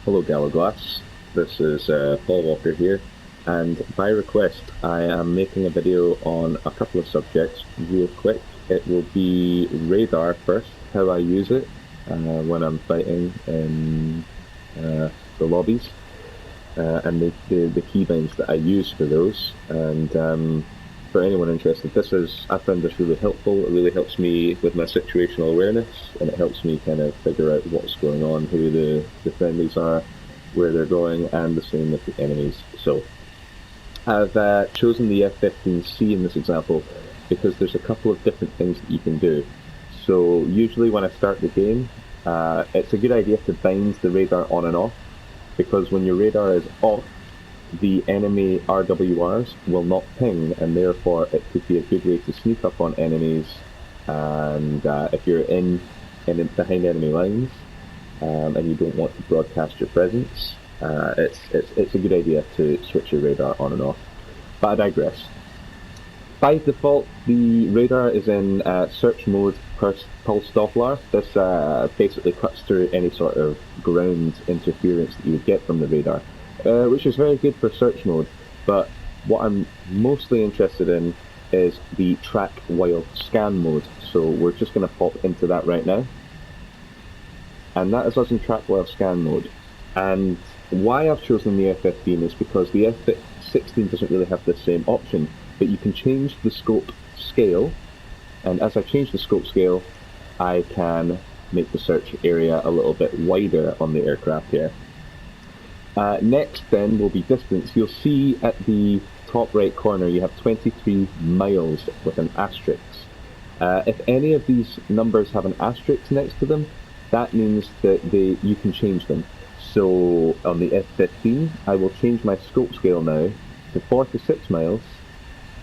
Hello Galaglass, this is Paul Walker here, and by request I am making a video on a couple of subjects real quick. It will be radar first, how I use it when I'm fighting in the lobbies, and the keybinds that I use for those. And for anyone interested, I found this really helpful. It really helps me with my situational awareness, and it helps me kind of figure out what's going on, who the friendlies are, where they're going, and the same with the enemies. So I've chosen the F-15C in this example because there's a couple of different things that you can do. So usually when I start the game, it's a good idea to bind the radar on and off, because when your radar is off, the enemy RWRs will not ping, and therefore it could be a good way to sneak up on enemies. And if you're behind enemy lines and you don't want to broadcast your presence, it's a good idea to switch your radar on and off. But I digress. By default, the radar is in search mode pulse Doppler. This basically cuts through any sort of ground interference that you would get from the radar, which is very good for search mode. But what I'm mostly interested in is the track while scan mode. So we're just going to pop into that right now. And that is us in track while scan mode. And why I've chosen the F-15 is because the F-16 doesn't really have the same option. But you can change the scope scale, and as I change the scope scale, I can make the search area a little bit wider on the aircraft here. Next then will be distance. You'll see at the top right corner you have 23 miles with an asterisk. If any of these numbers have an asterisk next to them, that means that you can change them. So on the F-15, I will change my scope scale now to 46 miles,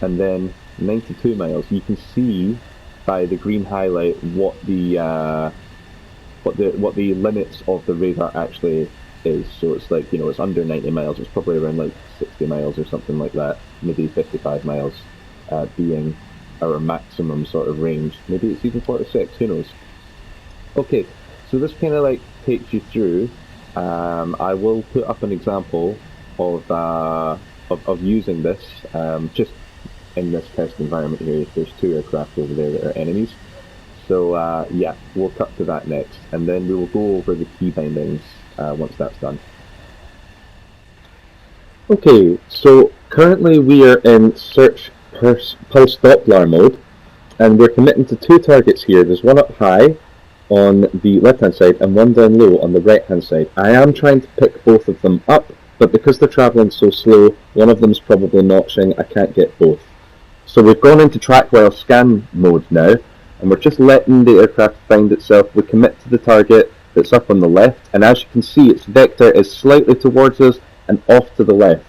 and then 92 miles. You can see by the green highlight what the limits of the radar actually is. So it's like, it's under 90 miles. It's probably around like 60 miles or something like that. Maybe 55 miles being our maximum sort of range. Maybe it's even 46. Who knows? Okay, so this kind of like takes you through. I will put up an example of using this just in this test environment here. There's two aircraft over there that are enemies. So yeah, we'll cut to that next, and then we will go over the key bindings once that's done. Okay, so currently we are in search pulse Doppler mode, and we're committing to two targets here. There's one up high on the left hand side and one down low on the right hand side. I am trying to pick both of them up, but because they're traveling so slow, one of them's probably notching. I can't get both. So we've gone into track while scan mode now, and we're just letting the aircraft find itself. We commit to the target that's up on the left, and as you can see, its vector is slightly towards us and off to the left.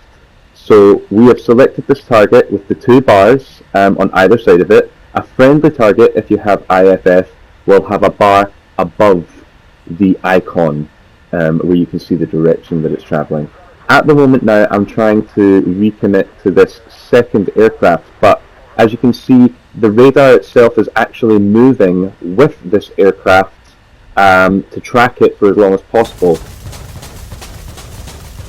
So we have selected this target with the two bars on either side of it. A friendly target, if you have IFF, will have a bar above the icon where you can see the direction that it's traveling. At the moment now, I'm trying to recommit to this second aircraft, but as you can see, the radar itself is actually moving with this aircraft to track it for as long as possible.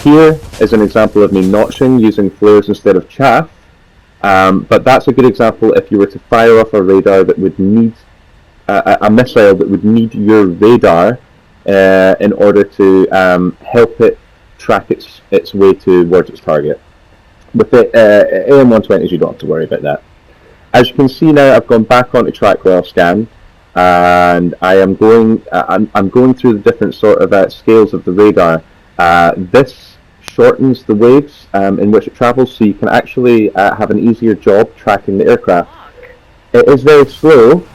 Here is an example of me notching using flares instead of chaff, but that's a good example if you were to fire off a radar that would need a missile that would need your radar in order to help it track its way towards its target. With the AM-120s, you don't have to worry about that. As you can see now, I've gone back onto track while scan, and I am going. I'm going through the different sort of scales of the radar. This shortens the waves in which it travels, so you can actually have an easier job tracking the aircraft. It is very slow,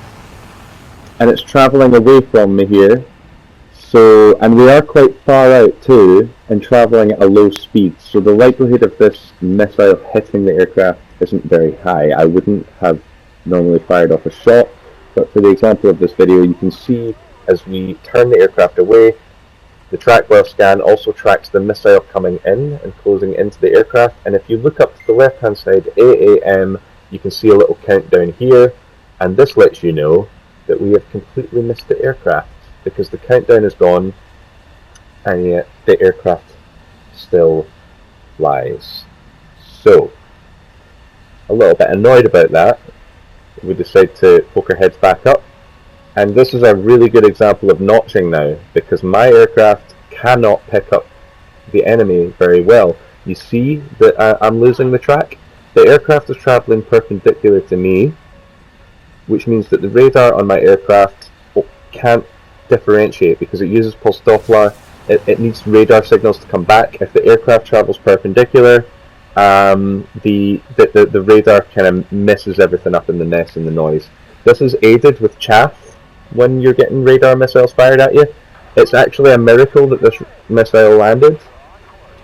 and it's travelling away from me here. So, and we are quite far out too, and travelling at a low speed. So the likelihood of this missile hitting the aircraft isn't very high. I wouldn't have normally fired off a shot, but for the example of this video, you can see as we turn the aircraft away, the track while scan also tracks the missile coming in and closing into the aircraft. And if you look up to the left hand side, AAM, you can see a little countdown here, and this lets you know that we have completely missed the aircraft, because the countdown is gone and yet the aircraft still flies. So, a little bit annoyed about that, we decide to poke our heads back up. And this is a really good example of notching now, because my aircraft cannot pick up the enemy very well. You see that I'm losing the track? The aircraft is travelling perpendicular to me, which means that the radar on my aircraft can't differentiate because it uses pulse Doppler. It needs radar signals to come back. If the aircraft travels perpendicular, the radar kind of messes everything up in the nest and the noise. This is aided with chaff when you're getting radar missiles fired at you. It's actually a miracle that this missile landed,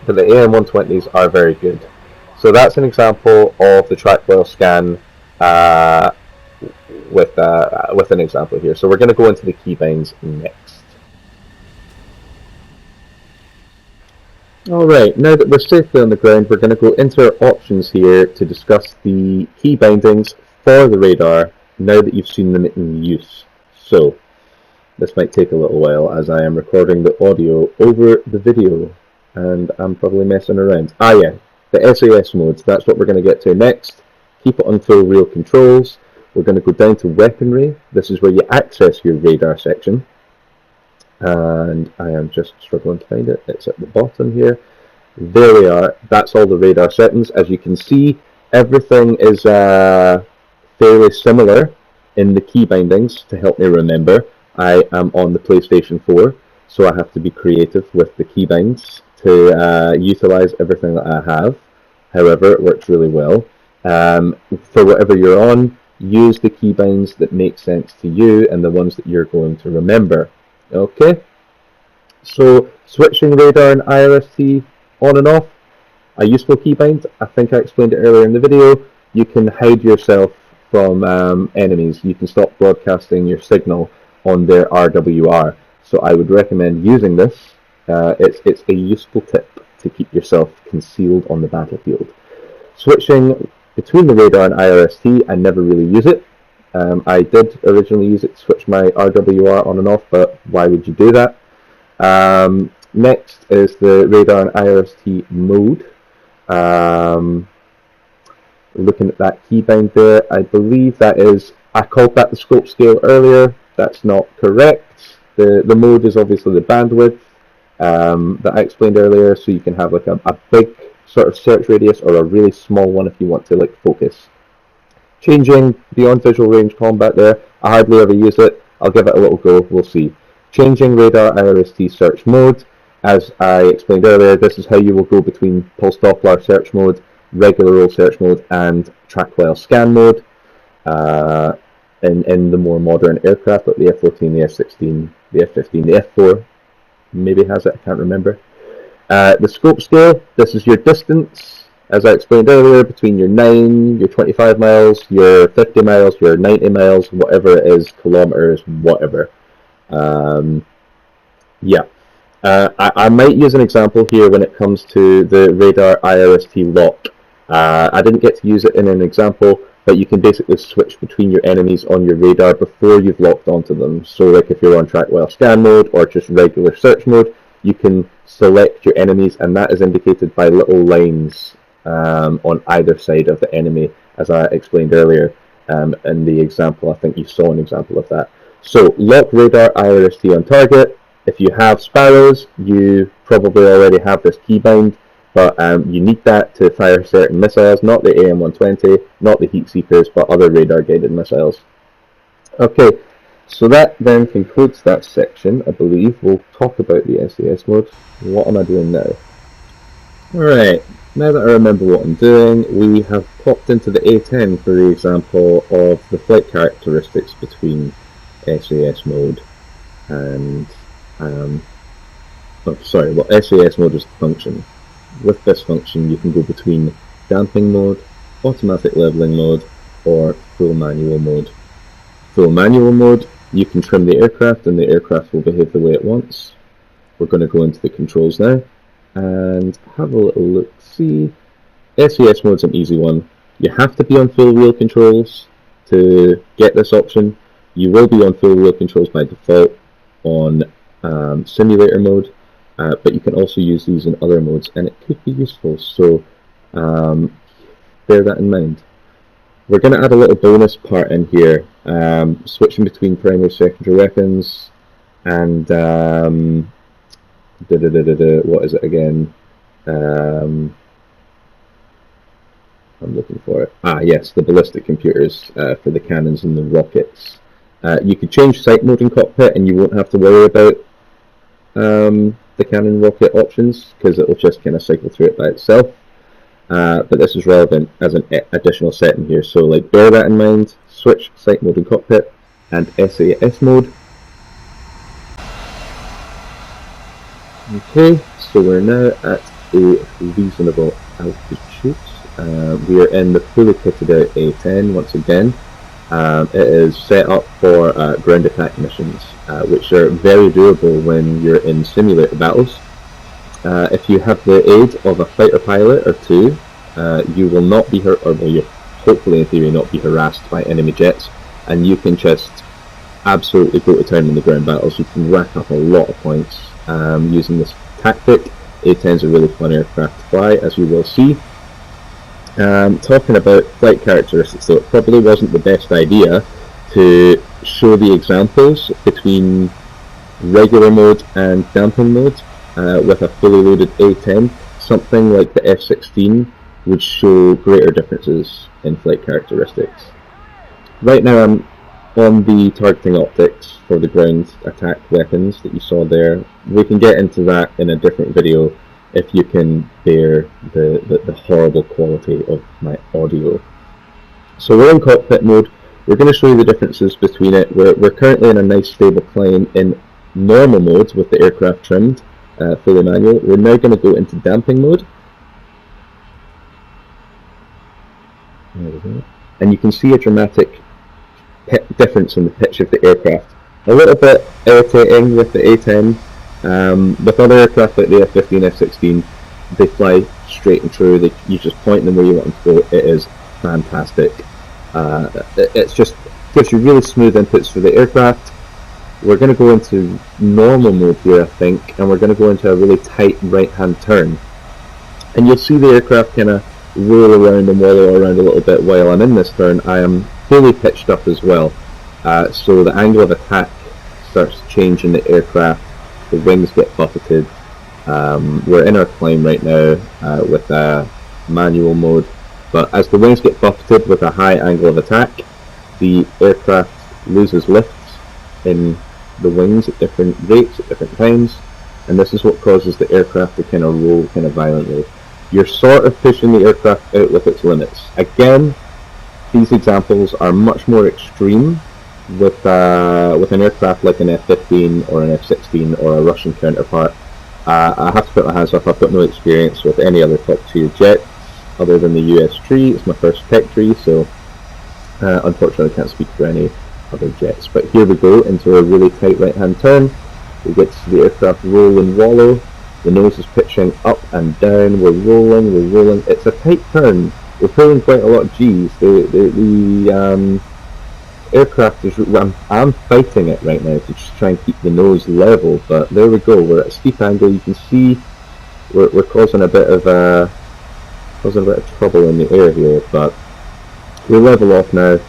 but the AM-120s are very good. So that's an example of the track well scan with an example here. So we're going to go into the keybinds next. Alright, now that we're safely on the ground, we're going to go into our options here to discuss the key bindings for the radar now that you've seen them in use. So, this might take a little while as I am recording the audio over the video and I'm probably messing around. Yeah, the SAS modes, that's what we're going to get to next. Keep it on full real controls. We're going to go down to weaponry. This is where you access your radar section. And I am just struggling to find it. It's at the bottom here. There we are. That's all the radar settings. As you can see, everything is fairly similar in the key bindings to help me remember. I am on the PlayStation 4, so I have to be creative with the keybinds to utilize everything that I have. However, it works really well. For whatever you're on, use the keybinds that make sense to you and the ones that you're going to remember. Okay, so switching radar and IRST on and off, a useful keybind. I think I explained it earlier in the video. You can hide yourself from enemies. You can stop broadcasting your signal on their RWR. So I would recommend using this. It's a useful tip to keep yourself concealed on the battlefield. Switching between the radar and IRST, I never really use it. I did originally use it to switch my RWR on and off, but why would you do that? Next is the radar and IRST mode. Looking at that keybind there, I believe that is, I called that the scope scale earlier. That's not correct. The mode is obviously the bandwidth that I explained earlier, so you can have like a big sort of search radius or a really small one if you want to like focus. Changing beyond visual range combat there, I hardly ever use it. I'll give it a little go, we'll see. Changing radar IRST search mode, as I explained earlier, this is how you will go between pulse Doppler search mode, regular roll search mode, and track well scan mode in the more modern aircraft like the F-14, the F-16, the F-15, the F-4 maybe has it, I can't remember. The scope scale, this is your distance, as I explained earlier, between your 9, your 25 miles, your 50 miles, your 90 miles, whatever it is, kilometers, whatever. I might use an example here when it comes to the radar IRST lock. I didn't get to use it in an example, but you can basically switch between your enemies on your radar before you've locked onto them. So like if you're on track well scan mode or just regular search mode, you can select your enemies, and that is indicated by little lines on either side of the enemy, as I explained earlier in the example. I think you saw an example of that. So lock radar IRST on target. If you have sparrows, you probably already have this keybind, but you need that to fire certain missiles, not the AM-120, not the heat seekers, but other radar guided missiles. Okay, so that then concludes that section, I believe. We'll talk about the SAS mode. What am I doing now? Alright, now that I remember what I'm doing, we have popped into the A10 for the example of the flight characteristics between SAS mode and SAS mode is the function. With this function you can go between damping mode, automatic leveling mode, or full manual mode. Full manual mode, you can trim the aircraft and the aircraft will behave the way it wants. We're going to go into the controls now and have a little look. See, SAS mode's an easy one. You have to be on full wheel controls to get this option. You will be on full wheel controls by default on simulator mode, but you can also use these in other modes, and it could be useful, so bear that in mind. We're going to add a little bonus part in here, switching between primary secondary weapons, and what is it again? I'm looking for it. Yes, the ballistic computers for the cannons and the rockets. You could change sight mode in cockpit, and you won't have to worry about the cannon rocket options, because it will just kind of cycle through it by itself. But this is relevant as an additional setting here, so like bear that in mind. Switch sight mode in cockpit and SAS mode. Okay, so we're now at a reasonable altitude. We are in the fully kitted out A10 once again. It is set up for ground attack missions, which are very doable when you're in simulator battles. If you have the aid of a fighter pilot or two, you will not be you'll hopefully in theory not be harassed by enemy jets, and you can just absolutely go to town in the ground battles. You can rack up a lot of points using this tactic. A10's a really fun aircraft to fly, as you will see. Talking about flight characteristics, though, it probably wasn't the best idea to show the examples between regular mode and damping mode with a fully loaded A10. Something like the F-16 would show greater differences in flight characteristics. Right now I'm on the targeting optics for the ground attack weapons that you saw there. We can get into that in a different video if you can bear the horrible quality of my audio. So we're in cockpit mode. We're going to show you the differences between it. We're currently in a nice stable climb in normal mode with the aircraft trimmed, fully manual. We're now going to go into damping mode. There we go. And you can see a dramatic difference in the pitch of the aircraft. A little bit irritating with the A10. With other aircraft like the F-15, F-16, they fly straight and true. You just point them where you want them to go. It is fantastic. It just gives you really smooth inputs for the aircraft. We're going to go into normal mode here, I think, and we're going to go into a really tight right-hand turn. And you'll see the aircraft kind of roll around and wallow around a little bit while I'm in this turn. I am fully pitched up as well, so the angle of attack starts changing the aircraft. The wings get buffeted. We're in our climb right now with manual mode, but as the wings get buffeted with a high angle of attack, the aircraft loses lifts in the wings at different rates at different times, and this is what causes the aircraft to kind of roll kind of violently. You're sort of pushing the aircraft out with its limits. Again, these examples are much more extreme with an aircraft like an F-15 or an F-16 or a Russian counterpart. I have to put my hands up. I've got no experience with any other top-tier jets other than the US tree. It's my first tech tree, so unfortunately I can't speak for any other jets. But here we go into a really tight right-hand turn. We get to see the aircraft roll and wallow. The nose is pitching up and down. We're rolling. It's a tight turn. We're pulling quite a lot of G's. The aircraft is. I'm fighting it right now to just try and keep the nose level, but there we go. We're at a steep angle. You can see we're causing a bit of trouble in the air here, but we're level off now.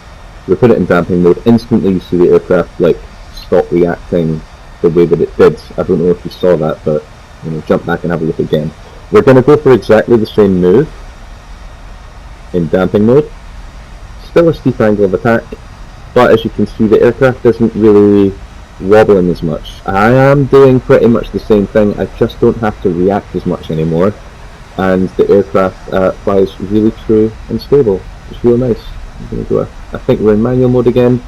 We put it in damping mode. Instantly, you see the aircraft like stop reacting the way that it did. I don't know if you saw that, but jump back and have a look again. We're going to go for exactly the same move in damping mode. Still a steep angle of attack, but as you can see, the aircraft isn't really wobbling as much. I am doing pretty much the same thing. I just don't have to react as much anymore, and the aircraft flies really true and stable. It's real nice. I'm going to go. I think we're in manual mode again,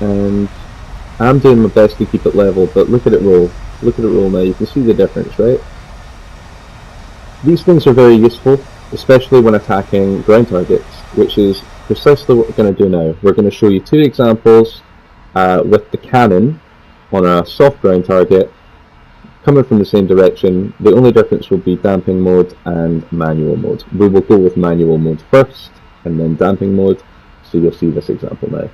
and I'm doing my best to keep it level. But look at it roll. Look at it roll now. You can see the difference, right? These things are very useful, especially when attacking ground targets, which is precisely what we're going to do now. We're going to show you two examples with the cannon on a soft ground target coming from the same direction. The only difference will be damping mode and manual mode. We will go with manual mode first and then damping mode, so you'll see this example now.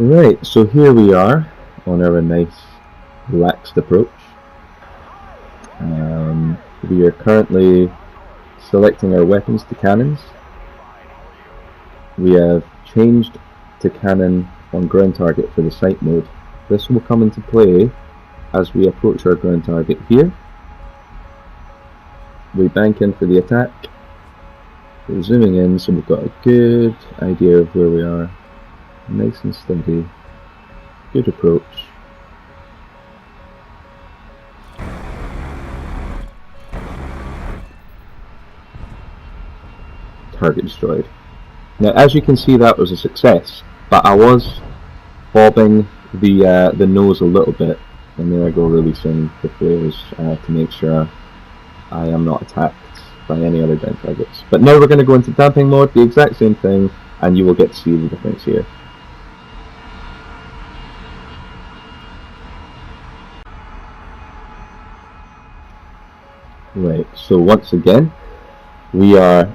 Right, so here we are on our nice relaxed approach. We are currently selecting our weapons to cannons. We have changed to cannon on ground target for the sight mode. This will come into play as we approach our ground target here. We bank in for the attack. We're zooming in so we've got a good idea of where we are. Nice and steady. Good approach. Target destroyed. Now, as you can see, that was a success, but I was bobbing the nose a little bit, and there I go releasing the flares to make sure I am not attacked by any other down targets. But now we're going to go into damping mode, the exact same thing, and you will get to see the difference here. Right, so once again, we are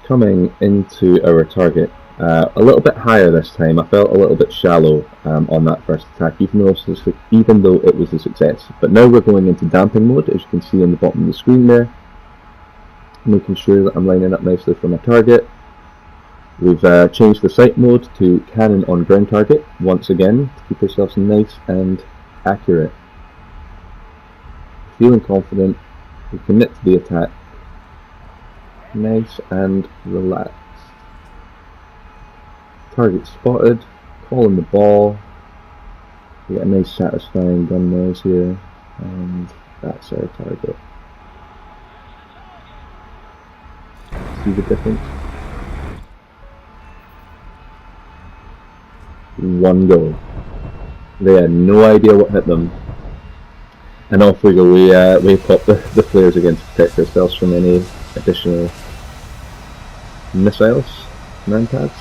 coming into our target a little bit higher this time. I felt a little bit shallow on that first attack, even though it was a success. But now we're going into damping mode, as you can see on the bottom of the screen there, making sure that I'm lining up nicely for my target. We've changed the sight mode to cannon on ground target, once again, to keep ourselves nice and accurate. Feeling confident, we commit to the attack, nice and relaxed. Target spotted, calling the ball. We get a nice satisfying gun noise here, and that's our target. See the difference? One go. They had no idea what hit them. And off we go, we pop the flares again to protect ourselves from any additional missiles, manpads.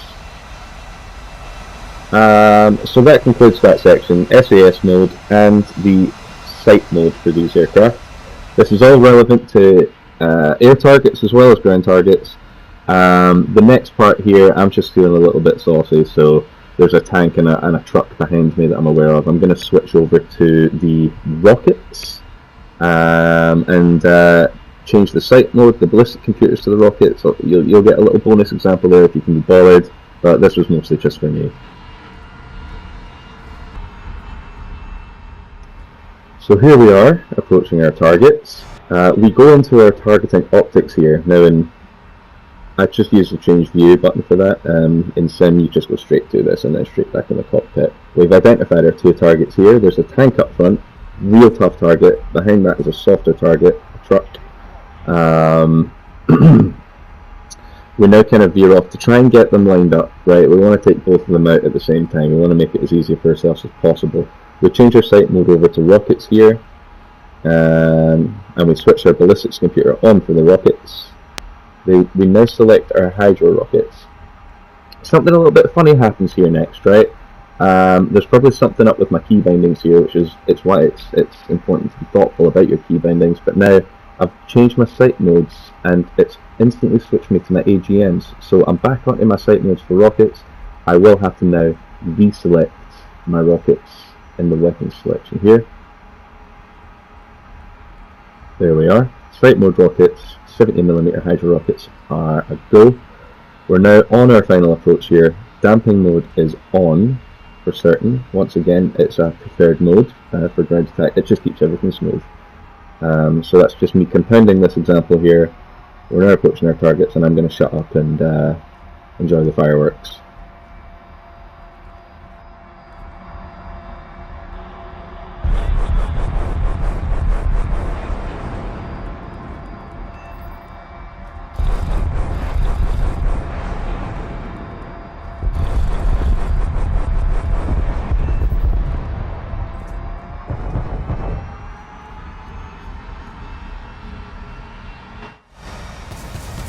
So that concludes that section, SAS mode and the sight mode for these aircraft. This is all relevant to air targets as well as ground targets. The next part here, I'm just feeling a little bit saucy, so there's a tank and a truck behind me that I'm aware of. I'm going to switch over to the rockets and change the sight mode, the ballistic computers to the rockets. So you'll get a little bonus example there if you can be bothered, but this was mostly just for me. So here we are, approaching our targets. We go into our targeting optics here. Now, I just used the change view button for that. In Sim, you just go straight to this and then straight back in the cockpit. We've identified our two targets here. There's a tank up front, real tough target. Behind that is a softer target, a truck. We now kind of veer off to try and get them lined up, right? We want to take both of them out at the same time. We want to make it as easy for ourselves as possible. We change our sight mode over to rockets here, and we switch our ballistics computer on for the rockets. We now select our hydro rockets. Something a little bit funny happens here next, right? There's probably something up with my key bindings here, which is why it's important to be thoughtful about your key bindings. But now I've changed my sight modes, and it's instantly switched me to my AGMs. So I'm back onto my sight modes for rockets. I will have to now deselect my rockets in the weapons selection here. There we are. Sight mode rockets, 70mm hydro rockets are a go. We're now on our final approach here. Damping mode is on for certain. Once again, it's a preferred mode for ground attack. It just keeps everything smooth. So that's just me compounding this example here. We're now approaching our targets, and I'm going to shut up and enjoy the fireworks.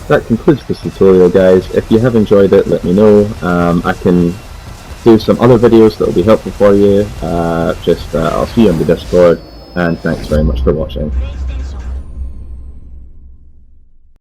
That concludes this tutorial, guys. If you have enjoyed it, let me know. I can do some other videos that will be helpful for you. I'll see you on the Discord, and thanks very much for watching.